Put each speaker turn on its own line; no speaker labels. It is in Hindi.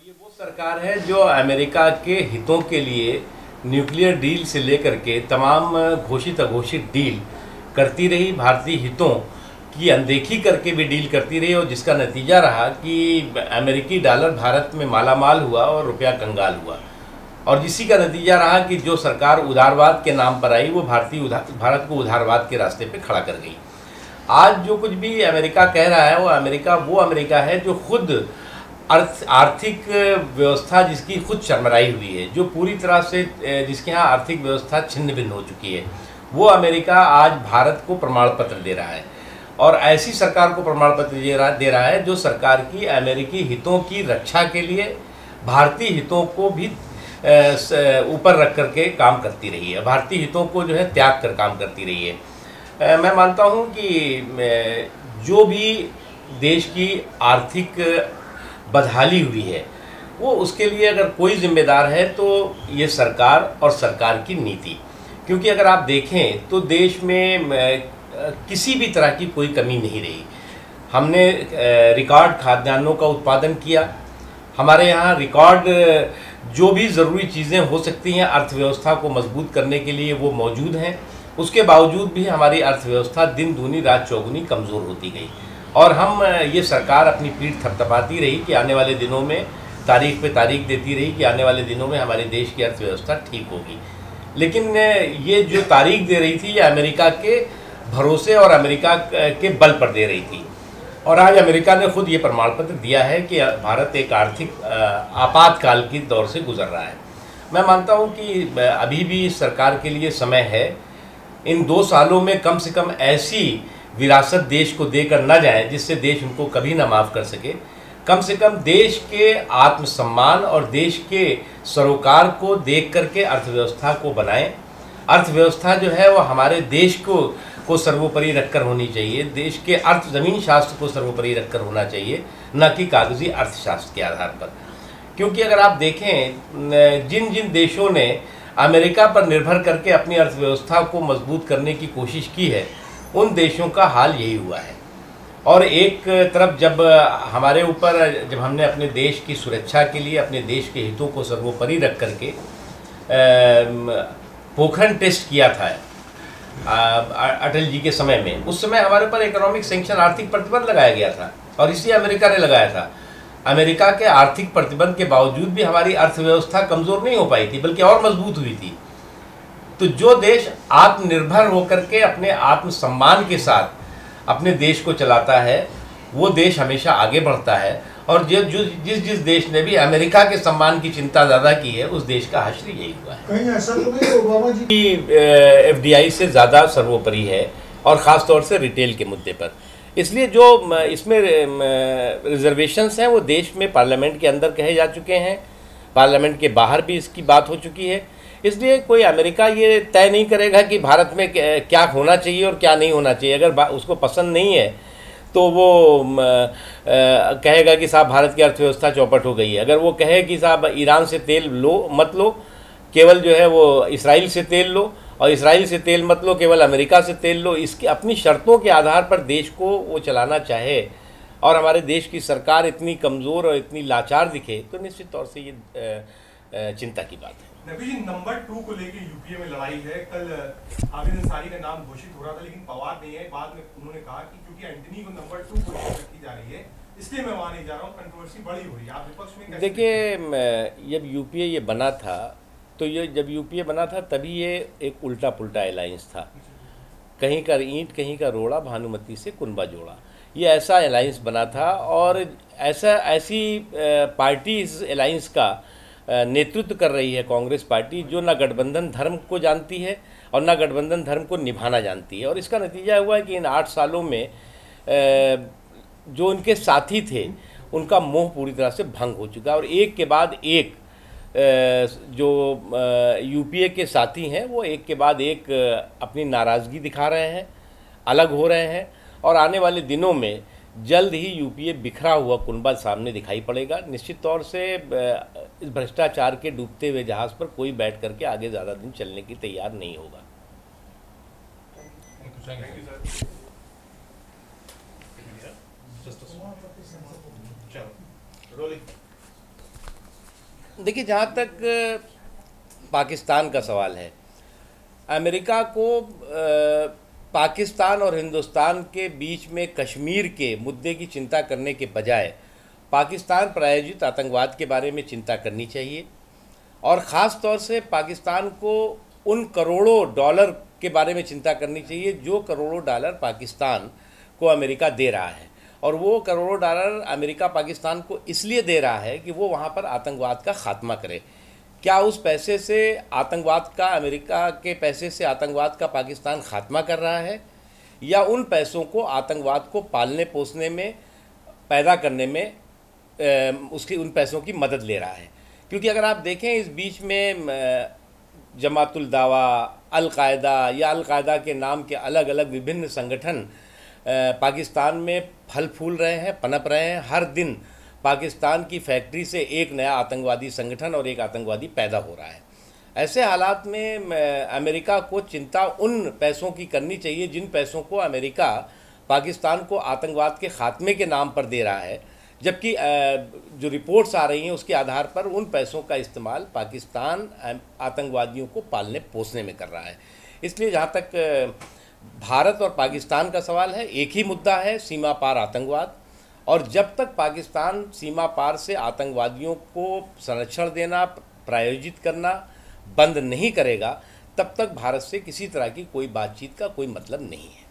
ये वो सरकार है जो अमेरिका के हितों के लिए न्यूक्लियर डील से लेकर के तमाम घोषित अघोषित डील करती रही, भारतीय हितों की अनदेखी करके भी डील करती रही और जिसका नतीजा रहा कि अमेरिकी डॉलर भारत में मालामाल हुआ और रुपया कंगाल हुआ। और इसी का नतीजा रहा कि जो सरकार उदारवाद के नाम पर आई वो भारत को उदारवाद के रास्ते पे खड़ा कर गई। आज जो कुछ भी अमेरिका कह रहा है वो अमेरिका है जो खुद आर्थिक व्यवस्था जिसकी खुद चरमराई हुई है, जो पूरी तरह से जिसके यहाँ आर्थिक व्यवस्था छिन्न भिन्न हो चुकी है, वो अमेरिका आज भारत को प्रमाण पत्र दे रहा है। और ऐसी सरकार को प्रमाण पत्र दे रहा है जो सरकार की अमेरिकी हितों की रक्षा के लिए भारतीय हितों को भी ऊपर रख करके काम करती रही है, भारतीय हितों को जो है त्याग कर काम करती रही है। मैं मानता हूँ कि जो भी देश की आर्थिक बदहाली हुई है वो उसके लिए अगर कोई जिम्मेदार है तो ये सरकार और सरकार की नीति। क्योंकि अगर आप देखें तो देश में किसी भी तरह की कोई कमी नहीं रही। हमने रिकॉर्ड खाद्यान्नों का उत्पादन किया, हमारे यहाँ रिकॉर्ड जो भी ज़रूरी चीज़ें हो सकती हैं अर्थव्यवस्था को मजबूत करने के लिए वो मौजूद हैं। उसके बावजूद भी हमारी अर्थव्यवस्था दिन दूनी रात चौगुनी कमज़ोर होती गई और हम ये सरकार अपनी पीठ थपथपाती रही कि आने वाले दिनों में तारीख पे तारीख देती रही कि आने वाले दिनों में हमारे देश की अर्थव्यवस्था ठीक होगी। लेकिन ये जो तारीख दे रही थी ये अमेरिका के भरोसे और अमेरिका के बल पर दे रही थी। और आज अमेरिका ने खुद ये प्रमाण पत्र दिया है कि भारत एक आर्थिक आपातकाल की दौर से गुजर रहा है। मैं मानता हूँ कि अभी भी सरकार के लिए समय है। इन 2 सालों में कम से कम ऐसी विरासत देश को देकर न जाए जिससे देश उनको कभी ना माफ़ कर सके। कम से कम देश के आत्मसम्मान और देश के सरोकार को देख करके अर्थव्यवस्था को बनाएं। अर्थव्यवस्था जो है वो हमारे देश को सर्वोपरि रखकर होनी चाहिए, देश के ज़मीन शास्त्र को सर्वोपरि रखकर होना चाहिए, न कि कागजी अर्थशास्त्र के आधार पर। क्योंकि अगर आप देखें जिन जिन देशों ने अमेरिका पर निर्भर करके अपनी अर्थव्यवस्था को मजबूत करने की कोशिश की है उन देशों का हाल यही हुआ है। और एक तरफ जब हमने अपने देश की सुरक्षा के लिए अपने देश के हितों को सर्वोपरि रख करके पोखरण टेस्ट किया था अटल जी के समय में, उस समय हमारे ऊपर इकोनॉमिक सैंक्शन आर्थिक प्रतिबंध लगाया गया था और इसी अमेरिका ने लगाया था। अमेरिका के आर्थिक प्रतिबंध के बावजूद भी हमारी अर्थव्यवस्था कमज़ोर नहीं हो पाई थी बल्कि और मजबूत हुई थी। तो जो देश आत्मनिर्भर होकर के अपने आत्मसम्मान के साथ अपने देश को चलाता है वो देश हमेशा आगे बढ़ता है। और जिस देश ने भी अमेरिका के सम्मान की चिंता ज़्यादा की है उस देश का हश्र यही हुआ है।
कहीं ऐसा तो नहीं ओबामा जी
की FDI से ज़्यादा सर्वोपरि है और ख़ास तौर से रिटेल के मुद्दे पर। इसलिए जो इसमें रिजर्वेशंस हैं वो देश में पार्लियामेंट के अंदर कहे जा चुके हैं, पार्लियामेंट के बाहर भी इसकी बात हो चुकी है। इसलिए कोई अमेरिका ये तय नहीं करेगा कि भारत में क्या होना चाहिए और क्या नहीं होना चाहिए। अगर उसको पसंद नहीं है तो वो कहेगा कि साहब भारत की अर्थव्यवस्था चौपट हो गई है। अगर वो कहे कि साहब ईरान से तेल मत लो, केवल जो है वो इसराइल से तेल लो, और इसराइल से तेल मत लो, केवल अमेरिका से तेल लो, इसकी अपनी शर्तों के आधार पर देश को वो चलाना चाहे और हमारे देश की सरकार इतनी कमज़ोर और इतनी लाचार दिखे तो निश्चित तौर से ये चिंता की बात है।
नबी जी, नंबर 2 को लेकर यूपीए में लड़ाई है। कल हाफिज अंसारी का नाम घोषित हो रहा था लेकिन पवार नहीं है। बाद में उन्होंने कहा कि क्योंकि एंटनी को नंबर 2 को लेकर रखी जा रही है इसलिए मैं वहां नहीं जा रहा हूं, कंट्रोवर्सी बड़ी हो रही है। आप विपक्ष में
देखिए, जब यूपीए ये बना था तो जब यूपीए बना था तभी ये एक उल्टा पुल्टा अलायंस था। कहीं का ईंट कहीं का रोड़ा, भानुमती से कुनबा जोड़ा, ये ऐसा अलायंस बना था। और ऐसी पार्टी इस अलायंस का नेतृत्व कर रही है कांग्रेस पार्टी, जो ना गठबंधन धर्म को जानती है और ना गठबंधन धर्म को निभाना जानती है। और इसका नतीजा हुआ है कि इन 8 सालों में जो उनके साथी थे उनका मोह पूरी तरह से भंग हो चुका है। और एक के बाद एक जो यूपीए के साथी हैं वो एक के बाद एक अपनी नाराज़गी दिखा रहे हैं, अलग हो रहे हैं। और आने वाले दिनों में जल्द ही यूपीए बिखरा हुआ कुनबा सामने दिखाई पड़ेगा। निश्चित तौर से इस भ्रष्टाचार के डूबते हुए जहाज़ पर कोई बैठ करके आगे ज़्यादा दिन चलने की तैयार नहीं होगा।
चलो रोलिंग।
देखिए, जहाँ तक पाकिस्तान का सवाल है, अमेरिका को पाकिस्तान और हिंदुस्तान के बीच में कश्मीर के मुद्दे की चिंता करने के बजाय पाकिस्तान प्रायोजित आतंकवाद के बारे में चिंता करनी चाहिए, और ख़ास तौर से पाकिस्तान को उन करोड़ों डॉलर के बारे में चिंता करनी चाहिए जो करोड़ों डॉलर पाकिस्तान को अमेरिका दे रहा है। और वो करोड़ों डॉलर अमेरिका पाकिस्तान को इसलिए दे रहा है कि वो वहाँ पर आतंकवाद का खात्मा करे। क्या उस पैसे से आतंकवाद का, अमेरिका के पैसे से आतंकवाद का पाकिस्तान खात्मा कर रहा है, या उन पैसों को आतंकवाद को पालने पोसने में, पैदा करने में उसकी उन पैसों की मदद ले रहा है? क्योंकि अगर आप देखें, इस बीच में जमातुल दावा, अल-कायदा या अल-कायदा के नाम के अलग अलग विभिन्न संगठन पाकिस्तान में फल फूल रहे हैं, पनप रहे हैं। हर दिन पाकिस्तान की फैक्ट्री से एक नया आतंकवादी संगठन और एक आतंकवादी पैदा हो रहा है। ऐसे हालात में अमेरिका को चिंता उन पैसों की करनी चाहिए जिन पैसों को अमेरिका पाकिस्तान को आतंकवाद के खात्मे के नाम पर दे रहा है, जबकि जो रिपोर्ट्स आ रही हैं उसके आधार पर उन पैसों का इस्तेमाल पाकिस्तान आतंकवादियों को पालने पोसने में कर रहा है। इसलिए जहाँ तक भारत और पाकिस्तान का सवाल है, एक ही मुद्दा है, सीमा पार आतंकवाद। और जब तक पाकिस्तान सीमा पार से आतंकवादियों को संरक्षण देना, प्रायोजित करना बंद नहीं करेगा, तब तक भारत से किसी तरह की कोई बातचीत का कोई मतलब नहीं है।